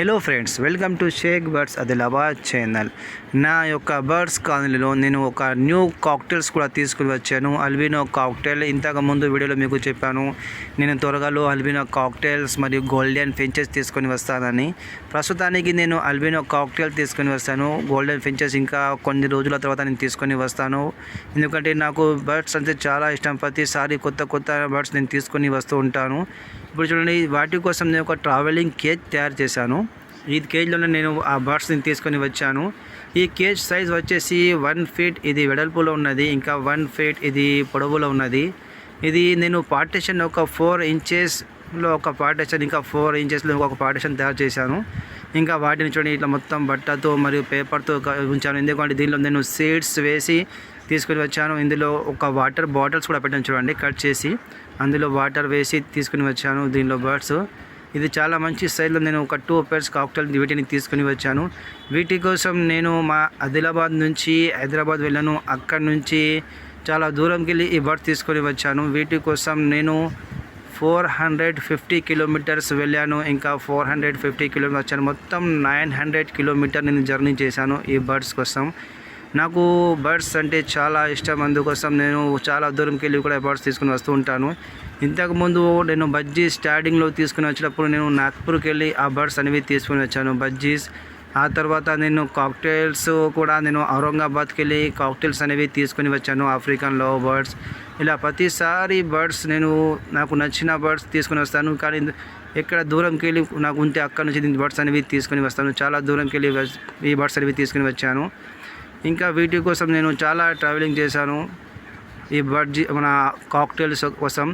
Hello friends, welcome to Shaik birds Adilabad channel. నా యొక్క birds కాలనీలో నేను ఒక న్యూ కాక్టైల్స్ కూడా తీసుకుని వచ్చాను. అల్బినో కాక్టైల్ ఇంతకు ముందు వీడియోలో మీకు చెప్పాను, నేను త్వరగాలో అల్బినో కాక్టైల్స్ మరియు గోల్డెన్ ఫించెస్ తీసుకొని వస్తానని. ప్రస్తుతానికి నేను అల్బినో కాక్టైల్ తీసుకొని వస్తాను. గోల్డెన్ ఫించెస్ ఇంకా కొన్ని రోజుల తర్వాత నేను తీసుకొని వస్తాను. ఎందుకంటే నాకు బర్డ్స్ అంటే చాలా ఇష్టం. ప్రతిసారి కొత్త కొత్త బర్డ్స్ నేను తీసుకొని వస్తూ ఉంటాను. ఇప్పుడు చూడండి, వాటి కోసం నేను ఒక ట్రావెలింగ్ కేజ్ తయారు చేశాను. ఈ కేజ్లోనే నేను ఆ బర్డ్స్ని తీసుకొని వచ్చాను. ఈ కేజ్ సైజ్ వచ్చేసి 1 ఫీట్ ఇది వెడల్పులో ఉన్నది, ఇంకా 1 ఫీట్ ఇది పొడవులో ఉన్నది. ఇది నేను పార్టిషన్ ఒక 4 ఇంచెస్లో ఒక పార్టిషన్, ఇంకా 4 ఇంచెస్లో ఒక పార్టిషన్ తయారు చేశాను. ఇంకా వాటిని చూడండి, ఇట్లా మొత్తం బట్టతో మరియు పేపర్తో ఉంచాను. ఎందుకంటే దీనిలో నేను సీడ్స్ వేసి తీసుకొని వచ్చాను. ఇందులో ఒక వాటర్ బాటిల్స్ కూడా పెట్టాను చూడండి, కట్ చేసి అందులో వాటర్ వేసి తీసుకుని వచ్చాను. దీనిలో బర్డ్స్ ఇది చాలా మంచి సైజులో నేను ఒక 2 pairs కాక్టైల్ వీటిని తీసుకుని వచ్చాను. వీటి కోసం నేను మా ఆదిలాబాద్ నుంచి హైదరాబాద్ వెళ్ళాను. అక్కడి నుంచి చాలా దూరంకి వెళ్ళి ఈ బర్డ్స్ తీసుకొని వచ్చాను. వీటి కోసం నేను 450 కిలోమీటర్స్ వెళ్ళాను, ఇంకా 450 కిలోమీటర్స్ వచ్చాను. మొత్తం 900 కిలోమీటర్ నేను జర్నీ చేశాను ఈ బర్డ్స్ కోసం. నాకు బర్డ్స్ అంటే చాలా ఇష్టం, అందుకోసం నేను చాలా దూరంకి వెళ్ళి కూడా బర్డ్స్ తీసుకుని వస్తూ ఉంటాను. ఇంతకుముందు నేను బజ్జీస్ స్టార్టింగ్లో తీసుకుని వచ్చినప్పుడు నేను నాగ్పూర్కి వెళ్ళి ఆ బర్డ్స్ అనేవి తీసుకుని వచ్చాను, బజ్జీస్. ఆ తర్వాత నేను కాక్టైల్స్ కూడా నేను ఔరంగాబాద్కి వెళ్ళి కాక్టైల్స్ అనేవి తీసుకుని వచ్చాను, ఆఫ్రికన్ లవ్ బర్డ్స్. ఇలా ప్రతిసారి బర్డ్స్ నాకు నచ్చిన బర్డ్స్ తీసుకుని వస్తాను. కానీ ఎక్కడ దూరంకి వెళ్ళి నాకు ఉంటే అక్కడ నుంచి బర్డ్స్ అనేవి తీసుకుని వస్తాను. చాలా దూరంకి వెళ్ళి ఈ బర్డ్స్ అనేవి తీసుకుని వచ్చాను. ఇంకా వీటి కోసం నేను చాలా ట్రావెలింగ్ చేశాను ఈ మన కాక్టైల్స్ కోసం.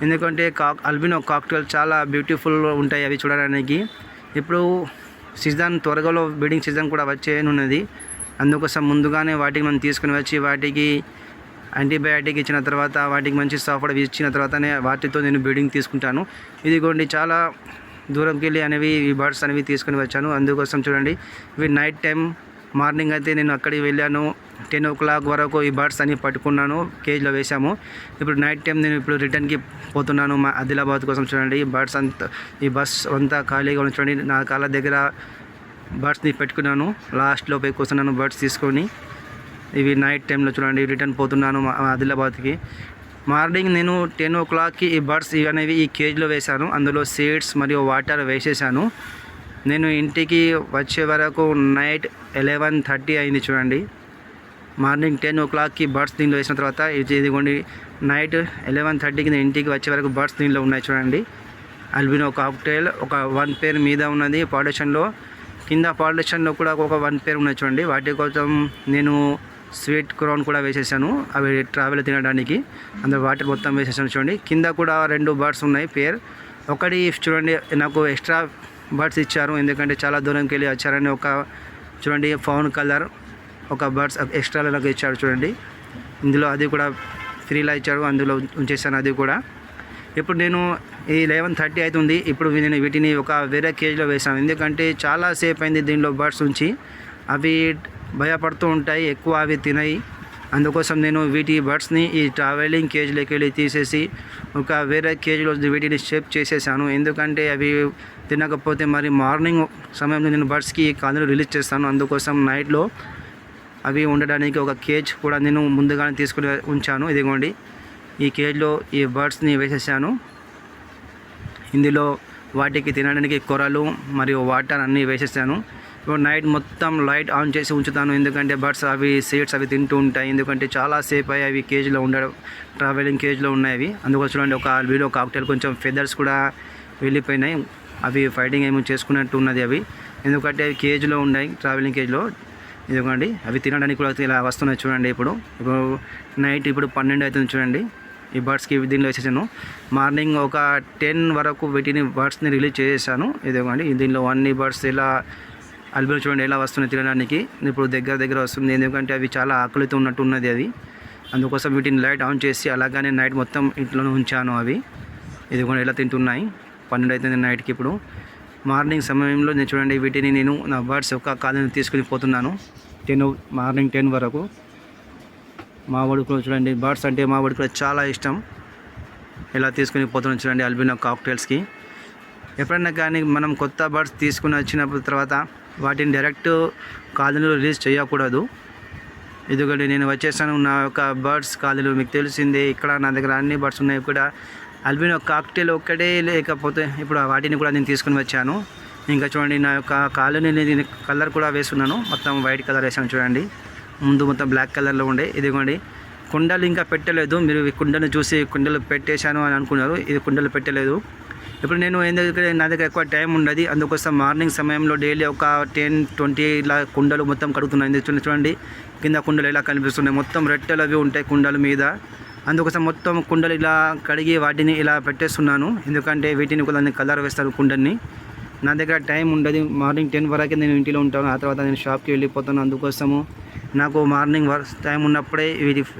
ఎందుకంటే అల్బినో కాక్టైల్ చాలా బ్యూటిఫుల్ ఉంటాయి అవి చూడడానికి. ఇప్పుడు త్వరగా బ్రీడింగ్ సీజన్ కూడా వచ్చేనున్నది. అందుకోసం ముందుగానే వాటికి మనం తీసుకుని వచ్చి వాటికి యాంటీబయాటిక్ ఇచ్చిన తర్వాత, వాటికి మంచి సాఫ్ట్ ఇచ్చిన తర్వాతనే వాటితో నేను బ్రీడింగ్ తీసుకుంటాను. ఇదిగోండి, చాలా దూరంకి వెళ్ళి ఈ బర్డ్స్ అనేవి తీసుకుని వచ్చాను. అందుకోసం చూడండి, ఇవి నైట్ టైం, మార్నింగ్ అయితే నేను అక్కడికి వెళ్ళాను. 10 o'clock వరకు ఈ బర్డ్స్ అన్ని పట్టుకున్నాను, కేజ్లో వేసాము. ఇప్పుడు నైట్ టైం నేను ఇప్పుడు రిటర్న్కి పోతున్నాను మా ఆదిలాబాద్ కోసం. చూడండి, బర్డ్స్ అంతా ఈ బస్ అంతా ఖాళీగా ఉంది. చూడండి, నా కాళ్ళ దగ్గర బర్డ్స్ని పెట్టుకున్నాను, లాస్ట్లో పోయి కూర్చున్నాను బర్డ్స్ తీసుకొని. ఇవి నైట్ టైంలో చూడండి, రిటర్న్ పోతున్నాను మా ఆదిలాబాద్కి. మార్నింగ్ నేను 10 o'clockకి ఈ బర్డ్స్ అనేవి ఈ కేజ్లో వేశాను. అందులో సీడ్స్ మరియు వాటర్ వేసేసాను. నేను ఇంటికి వచ్చే వరకు నైట్ 11:30 అయింది చూడండి. మార్నింగ్ 10 o'clockకి బర్డ్స్ దీనిలో వేసిన తర్వాత ఇదిగోండి, నైట్ 11:30కి నేను ఇంటికి వచ్చే వరకు బర్డ్స్ దీనిలో ఉన్నాయి చూడండి. అల్బినో కాక్టైల్ ఒక 1 pair మీద ఉన్నది పార్టిషన్లో, కింద పార్టిషన్లో కూడా ఒక 1 pair ఉన్నాయి చూడండి. వాటి కోసం నేను స్వీట్ కార్న్ కూడా వేసేసాను, అవి ట్రావెల్ తినడానికి. అందులో వాటర్ మొత్తం వేసేసాను చూడండి. కింద కూడా 2 బర్డ్స్ ఉన్నాయి పేర్. ఒకటి చూడండి, నాకు ఎక్స్ట్రా బర్డ్స్ ఇచ్చారు, ఎందుకంటే చాలా దూరంకి వెళ్ళి వచ్చారని. చూడండి, ఫౌన్ కలర్ ఒక బర్డ్స్ ఎక్స్ట్రాలో నాకు ఇచ్చాడు చూడండి. ఇందులో అది కూడా ఫ్రీలా ఇచ్చాడు, అందులో ఉంచేసాను అది కూడా. ఇప్పుడు నేను ఈ 11:30 అవుతుంది. ఇప్పుడు నేను వీటిని ఒక వేరే కేజ్లో వేసాను, ఎందుకంటే చాలా సేపు అయింది దీనిలో బర్డ్స్ ఉంచి. అవి భయపడుతూ ఉంటాయి, ఎక్కువ అవి తినాయి. అందుకోసం నేను వీటి బర్డ్స్ని ఈ ట్రావెలింగ్ కేజ్లోకి వెళ్ళి తీసేసి ఒక వేరే కేజ్లో వీటిని షేప్ చేసేసాను. ఎందుకంటే అవి తినకపోతే మరి మార్నింగ్ సమయంలో నేను బర్డ్స్కి కాలనీ రిలీజ్ చేస్తాను. అందుకోసం నైట్లో అవి ఉండడానికి ఒక కేజ్ కూడా నేను ముందుగానే తీసుకుని ఉంచాను. ఇదిగోండి, ఈ కేజ్లో ఈ బర్డ్స్ని వేసేసాను. ఇందులో వాటికి తినడానికి కొరలు మరియు వాటర్ అన్నీ వేసేసాను. ఇప్పుడు నైట్ మొత్తం లైట్ ఆన్ చేసి ఉంచుతాను, ఎందుకంటే బర్డ్స్ అవి సీడ్స్ అవి తింటూ ఉంటాయి. ఎందుకంటే చాలా సేపు అయ్యి అవి కేజ్లో ఉండడం, ట్రావెలింగ్ కేజ్లో ఉన్నాయి. అందుకోసం చూడండి, ఒక వీడియో కాక్టైల్ కొంచెం ఫెదర్స్ కూడా వెళ్ళిపోయినాయి. అవి ఫైటింగ్ ఏమో చేసుకున్నట్టు ఉన్నది అవి, ఎందుకంటే అవి కేజ్లో ఉన్నాయి, ట్రావెలింగ్ కేజ్లో. ఎందుకండి అవి తినడానికి కూడా ఇలా వస్తున్నాయి చూడండి. ఇప్పుడు నైట్ 12 అవుతుంది చూడండి. ఈ బర్డ్స్కి దీనిలో వేసేసాను. మార్నింగ్ ఒక 10 వరకు వీటిని బర్డ్స్ని రిలీజ్ చేసేసాను. ఇదిగోండి, దీనిలో అన్ని బర్డ్స్ ఇలా అల్బినో చూడండి ఎలా వస్తున్నాయి తినడానికి. ఇప్పుడు దగ్గర వస్తుంది, ఎందుకంటే అవి చాలా ఆకలితో ఉన్నట్టు ఉన్నది అది. అందుకోసం వీటిని లైట్ ఆన్ చేసి అలాగానే నైట్ మొత్తం ఇంట్లోనే ఉంచాను. అవి ఇదిగోండి ఎలా తింటున్నాయి. 12 అవుతుంది నైట్కి. ఇప్పుడు మార్నింగ్ సమయంలో నేను చూడండి, వీటిని నేను నా బర్డ్స్ యొక్క కాలనీ తీసుకుని పోతున్నాను. మార్నింగ్ 10 వరకు. మా వాడికి చూడండి, బర్డ్స్ అంటే మా వాడికి చాలా ఇష్టం. ఇలా తీసుకుని పోతున్నాను చూడండి అల్బినో కాక్టైల్స్కి. ఎప్పుడైనా కానీ మనం కొత్త బర్డ్స్ తీసుకుని వచ్చినప్పుడు తర్వాత వాటిని డైరెక్ట్ కాలనీలో రిలీజ్ చేయకూడదు. ఎందుకంటే నేను వచ్చేసాను, నా యొక్క బర్డ్స్ కాలనీలో మీకు తెలిసిందే. ఇక్కడ నా దగ్గర అన్ని బర్డ్స్ ఉన్నాయి. ఇక్కడ అల్బినో కాక్టైల్ ఒక్కటే లేకపోతే ఇప్పుడు వాటిని కూడా నేను తీసుకుని వచ్చాను. ఇంకా చూడండి, నా యొక్క కాలనీ కలర్ కూడా వేస్తున్నాను. మొత్తం వైట్ కలర్ వేసాను చూడండి. ముందు మొత్తం బ్లాక్ కలర్లో ఉండే. ఇదిగోండి, కుండలు ఇంకా పెట్టలేదు. మీరు ఈ కుండను చూసి కుండలు పెట్టేశాను అని అనుకున్నారు. ఇది కుండలు పెట్టలేదు. ఇప్పుడు నేను ఎందుకంటే నా దగ్గర ఎక్కువ టైం ఉండదు, అందుకోసం మార్నింగ్ సమయంలో డైలీ ఒక 10-20 ఇలా కుండలు మొత్తం కడుగుతున్నాయి. చూడండి కింద కుండలు ఎలా కనిపిస్తున్నాయి, మొత్తం రెట్టెలు అవి ఉంటాయి కుండల మీద. అందుకోసం మొత్తం కుండలు ఇలా కడిగి వాటిని ఇలా పెట్టేస్తున్నాను. ఎందుకంటే వీటిని కూడా కలర్ వేస్తాను కుండల్ని. నా దగ్గర టైం ఉండదు, మార్నింగ్ 10 వరకు నేను ఇంటిలో ఉంటాను. ఆ తర్వాత నేను షాప్కి వెళ్ళిపోతాను. అందుకోసము నాకు మార్నింగ్ టైం ఉన్నప్పుడే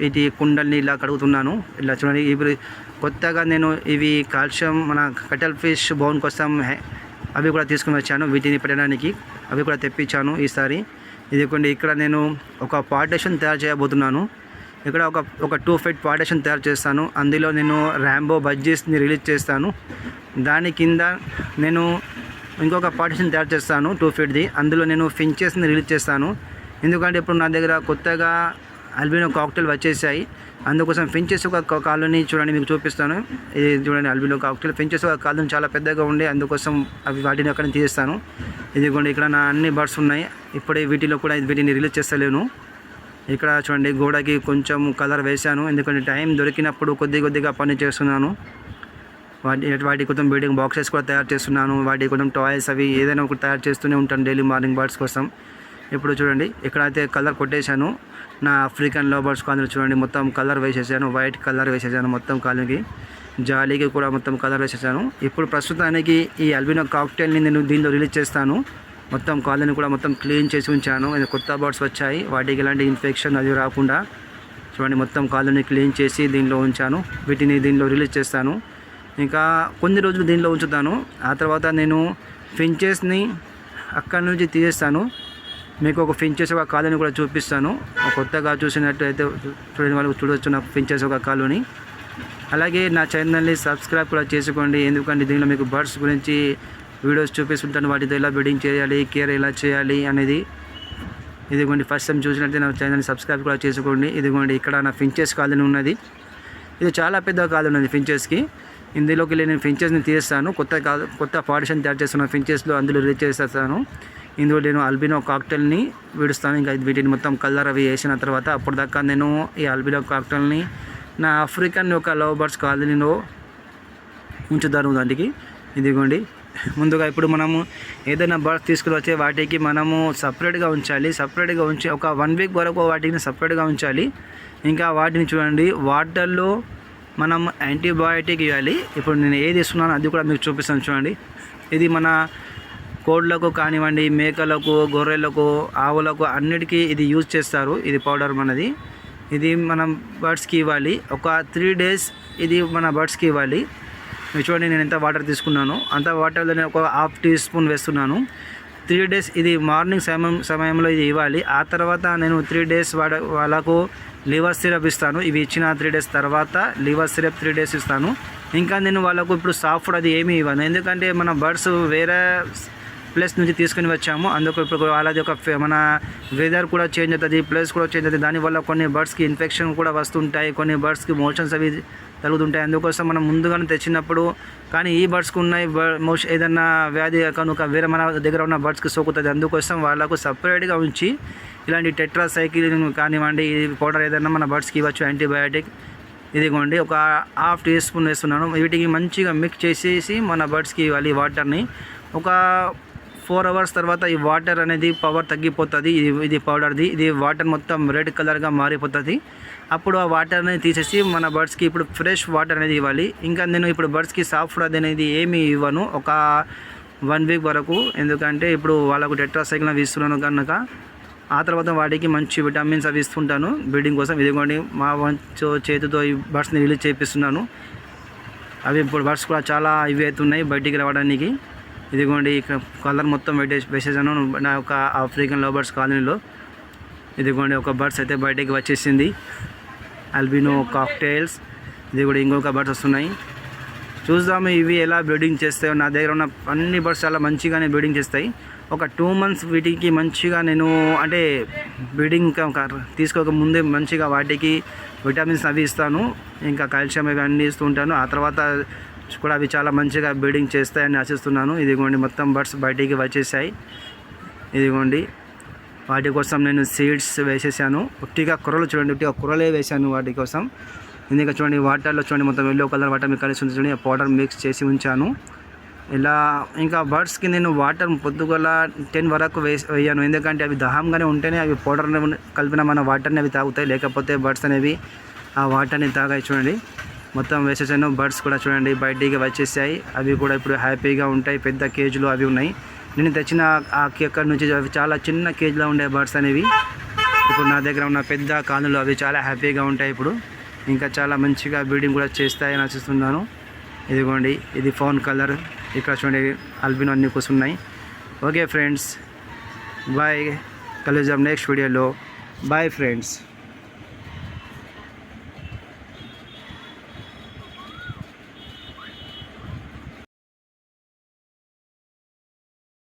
వీటి కుండల్ని ఇలా కడుగుతున్నాను. ఇలా చూడండి, ఇప్పుడు కొత్తగా నేను ఇవి కాల్షియం మన కటల్ ఫిష్ బోన్ కోసం అవి కూడా తీసుకుని వచ్చాను. వీటిని పెట్టడానికి అవి కూడా తెప్పించాను ఈసారి. ఇదిగోండి, ఇక్కడ నేను ఒక పార్టీషన్ తయారు చేయబోతున్నాను. ఇక్కడ ఒక 2 feet పార్టీషన్ తయారు చేస్తాను. అందులో నేను ర్యాంబో బజ్జీస్ని రిలీజ్ చేస్తాను. దాని కింద నేను ఇంకొక పార్టీషన్ తయారు చేస్తాను 2 feetది. అందులో నేను ఫించెస్ని రిలీజ్ చేస్తాను. ఎందుకంటే ఇప్పుడు నా దగ్గర కొత్తగా అల్బినో కాక్టైల్ వచ్చేసాయి. అందుకోసం ఫించెస్ ఒక కాలనీ చూడండి, మీకు చూపిస్తాను. ఇది చూడండి, అల్బినో కాక్టైల్ ఫించెస్ ఒక కాలనీ చాలా పెద్దగా ఉండే, అందుకోసం వాటిని అక్కడ తీస్తాను. ఇదిగోండి, ఇక్కడ నా అన్ని బర్డ్స్ ఉన్నాయి. ఇప్పుడే వీటిలో కూడా వీటిని రిలీజ్ చేస్తలేను. ఇక్కడ చూడండి, గోడకి కొంచెం కలర్ వేశాను. ఎందుకంటే టైం దొరికినప్పుడు కొద్దిగా పని చేస్తున్నాను. వాటి కోసం బిల్డింగ్ బాక్సెస్ కూడా తయారు చేస్తున్నాను. వాటి కోసం టాయ్స్ అవి ఏదైనా ఒకటి తయారు చేస్తూనే ఉంటాను డైలీ మార్నింగ్ బర్డ్స్ కోసం. ఇప్పుడు చూడండి, ఇక్కడైతే కలర్ కొట్టేశాను. నా ఆఫ్రికన్ లవ్ బర్డ్స్ కాలనీ చూడండి, మొత్తం కలర్ వేసేసాను. వైట్ కలర్ వేసేసాను మొత్తం కాలనీకి. జాలీకి కూడా మొత్తం కలర్ వేసేసాను. ఇప్పుడు ప్రస్తుతానికి ఈ అల్బినో కాక్టైల్ని నేను దీనిలో రిలీజ్ చేస్తాను. మొత్తం కాలనీ కూడా మొత్తం క్లీన్ చేసి ఉంచాను. కొత్త బర్డ్స్ వచ్చాయి, వాటికి ఎలాంటి ఇన్ఫెక్షన్ అది రాకుండా చూడండి, మొత్తం కాలనీ క్లీన్ చేసి దీనిలో ఉంచాను. వీటిని దీనిలో రిలీజ్ చేస్తాను. ఇంకా కొన్ని రోజులు దీనిలో ఉంచుతాను. ఆ తర్వాత నేను ఫించెస్ని అక్కడి నుంచి తీసేస్తాను. మీకు ఒక ఫించెస్ ఒక కాలనీ కూడా చూపిస్తాను. కొత్తగా చూసినట్టయితే చూడని వాళ్ళకి చూడవచ్చు నాకు ఫించెస్ ఒక కాలనీ. అలాగే నా ఛానల్ని సబ్స్క్రైబ్ కూడా చేసుకోండి. ఎందుకంటే దీనిలో మీకు బర్డ్స్ గురించి వీడియోస్ చూపిస్తుంటాను. వాటితో ఎలా బ్రీడింగ్ చేయాలి, కేర్ ఎలా చేయాలి అనేది. ఇదిగోండి, ఫస్ట్ టైం చూసినట్టే నా ఛానల్ని సబ్స్క్రైబ్ కూడా చేసుకోండి. ఇదిగోండి, ఇక్కడ నా ఫించెస్ కాలనీ ఉన్నది. ఇది చాలా పెద్ద కాలనీ ఉన్నది ఫించెస్కి. ఇందులోకి నేను ఫించెస్ని తీస్తాను. కొత్త పార్టీషన్ తయారు చేస్తున్నాను ఫించెస్లో, అందులో రిలీజ్ చేస్తాను. ఇందులో నేను అల్బినో కాక్టైల్ని విడుస్తాను. ఇంకా వీటిని మొత్తం కలర్ అవి వేసిన తర్వాత అప్పటిదాకా నేను ఈ అల్బినో కాక్టైల్ని నా ఆఫ్రికన్ యొక్క లవ్ బర్డ్స్ కాలనీలో ఉంచుతాను దానికి. ఇదిగోండి, ముందుగా ఇప్పుడు మనము ఏదైనా బర్డ్స్ తీసుకుని వచ్చే వాటికి మనము సపరేట్గా ఉంచి ఒక 1 week వరకు వాటిని సపరేట్గా ఉంచాలి. ఇంకా వాటిని చూడండి, వాటర్లో మనం యాంటీబయాటిక్ ఇవ్వాలి. ఇప్పుడు నేను ఏది ఇస్తున్నానో అది కూడా మీకు చూపిస్తాను చూడండి. ఇది మన కోళ్ళకు కానివ్వండి, మేకలకు, గొర్రెలకు, ఆవులకు అన్నిటికీ ఇది యూజ్ చేస్తారు. ఇది పౌడర్ మనది. ఇది మనం బర్డ్స్కి ఇవ్వాలి. ఒక 3 days ఇది మన బర్డ్స్కి ఇవ్వాలి. చూడండి, నేను ఎంత వాటర్ తీసుకున్నాను అంత వాటర్లో నేను ఒక 1/2 teaspoon వేస్తున్నాను. 3 days ఇది మార్నింగ్ సమయంలో ఇది ఇవ్వాలి. ఆ తర్వాత నేను 3 days వాళ్ళకు లివర్ సిరప్ ఇస్తాను. ఇవి ఇచ్చిన 3 days తర్వాత లివర్ సిరప్ 3 days ఇస్తాను. ఇంకా నేను వాళ్ళకు ఇప్పుడు సాఫ్ట్ అది ఏమీ ఇవ్వను. ఎందుకంటే మన బర్డ్స్ వేరే ప్లేస్ నుంచి తీసుకుని వచ్చాము. అందుకు ఇప్పుడు వాళ్ళది ఒక మన వెదర్ కూడా చేంజ్ అవుతుంది, ప్లేస్ కూడా చేంజ్ అవుతుంది. దానివల్ల కొన్ని బర్డ్స్కి ఇన్ఫెక్షన్ కూడా వస్తుంటాయి, కొన్ని బర్డ్స్కి మోషన్స్ అవి తగులుతుంటాయి. అందుకోసం మనం ముందుగానే తెచ్చినప్పుడు కానీ ఈ బర్డ్స్కి ఉన్నాయి ఏదన్నా వ్యాధి కనుక వేరే మన దగ్గర ఉన్న బర్డ్స్కి సోకుతుంది. అందుకోసం వాళ్ళకు సపరేట్గా ఉంచి ఇలాంటి టెట్రాసైక్లిన్ కానివ్వండి, పౌడర్ ఏదైనా మన బర్డ్స్కి ఇవ్వచ్చు యాంటీబయాటిక్. ఇదిగోండి, ఒక 1/2 teaspoon వేస్తున్నాను. వీటికి మంచిగా మిక్స్ చేసేసి మన బర్డ్స్కి ఇవ్వాలి. వాటర్ని ఒక 4 hours తర్వాత ఈ వాటర్ అనేది పవర్ తగ్గిపోతుంది. ఇది పౌడర్ది. ఇది వాటర్ మొత్తం రెడ్ కలర్గా మారిపోతుంది. అప్పుడు ఆ వాటర్ని తీసేసి మన బర్డ్స్కి ఇప్పుడు ఫ్రెష్ వాటర్ అనేది ఇవ్వాలి. ఇంకా నేను ఇప్పుడు బర్డ్స్కి సాఫ్ట్ అనేది ఏమీ ఇవ్వను ఒక 1 week వరకు. ఎందుకంటే ఇప్పుడు వాళ్ళకు టెట్రాసైక్లిన్ అవి ఇస్తున్నాను కనుక ఆ తర్వాత వాటికి మంచి విటమిన్స్ అవి ఇస్తుంటాను బ్రీడింగ్ కోసం. ఇదిగోండి, మా చేతితో ఈ బర్డ్స్ని రిలీజ్ చేపిస్తున్నాను. అవి ఇప్పుడు బర్డ్స్ కూడా చాలా ఇవి అవుతున్నాయి బయటికి రావడానికి. ఇదిగోండి, ఇక్కడ కలర్ మొత్తం వేసేసాను నా యొక్క ఆఫ్రికన్ లవ్ బర్డ్స్ కాలనీలో. ఇదిగోండి, ఒక బర్డ్స్ అయితే బయటికి వచ్చేసింది, అల్బినో కాక్టైల్స్. ఇది కూడా ఇంకొక బర్డ్స్ వస్తున్నాయి. చూద్దాము ఇవి ఎలా బ్రీడింగ్ చేస్తాయో. నా దగ్గర ఉన్న అన్ని బర్డ్స్ చాలా మంచిగానే బ్రీడింగ్ చేస్తాయి. ఒక 2 months వీటికి మంచిగా నేను అంటే బ్రీడింగ్ తీసుకోక ముందే మంచిగా వాటికి విటమిన్స్ అవి ఇస్తాను, ఇంకా కాల్షియం అవి అన్నీ ఇస్తూ ఉంటాను. ఆ తర్వాత కూడా అవి చాలా మంచిగా బ్రీడింగ్ చేస్తాయని ఆశిస్తున్నాను. ఇదిగోండి మొత్తం బర్డ్స్ బయటికి వచ్చేసాయి. ఇదిగోండి వాటి కోసం నేను సీడ్స్ వేసేసాను. ఉట్టిగా కూరలు చూడండి, ఉట్టిగా కూరలే వేసాను వాటి కోసం. ఎందుకంటే చూడండి వాటర్లో చూడండి మొత్తం ఎల్లో కలర్ వాటర్ మీకు కలిసి చూడండి, పౌడర్ మిక్స్ చేసి ఉంచాను. ఇలా ఇంకా బర్డ్స్కి నేను వాటర్ పొద్దుగల 10 వరకు వేయాను. ఎందుకంటే అవి దాహంగానే ఉంటేనే అవి పౌడర్ కలిపిన మన వాటర్ని అవి తాగుతాయి, లేకపోతే బర్డ్స్ అనేవి ఆ వాటర్ని తాగాయి. చూడండి మొత్తం వేసేసాను. బర్డ్స్ కూడా చూడండి బయటికి వచ్చేసాయి. అవి కూడా ఇప్పుడు హ్యాపీగా ఉంటాయి. పెద్ద కేజీలు అవి ఉన్నాయి. నేను తెచ్చిన ఆ అక్కడి నుంచి అవి చాలా చిన్న కేజీలో ఉండే బర్డ్స్ అనేవి ఇప్పుడు నా దగ్గర ఉన్న పెద్ద కానులు అవి చాలా హ్యాపీగా ఉంటాయి. ఇప్పుడు ఇంకా చాలా మంచిగా బ్రీడింగ్ కూడా చేస్తాయని ఆశిస్తున్నాను. ఇదిగోండి ఇది ఫోన్ కలర్, ఇక్కడ చూడండి అల్బినో అన్నీ కూర్చున్నాయి. ఓకే ఫ్రెండ్స్, బాయ్, కలుద్దాం నెక్స్ట్ వీడియోలో. Bye friends.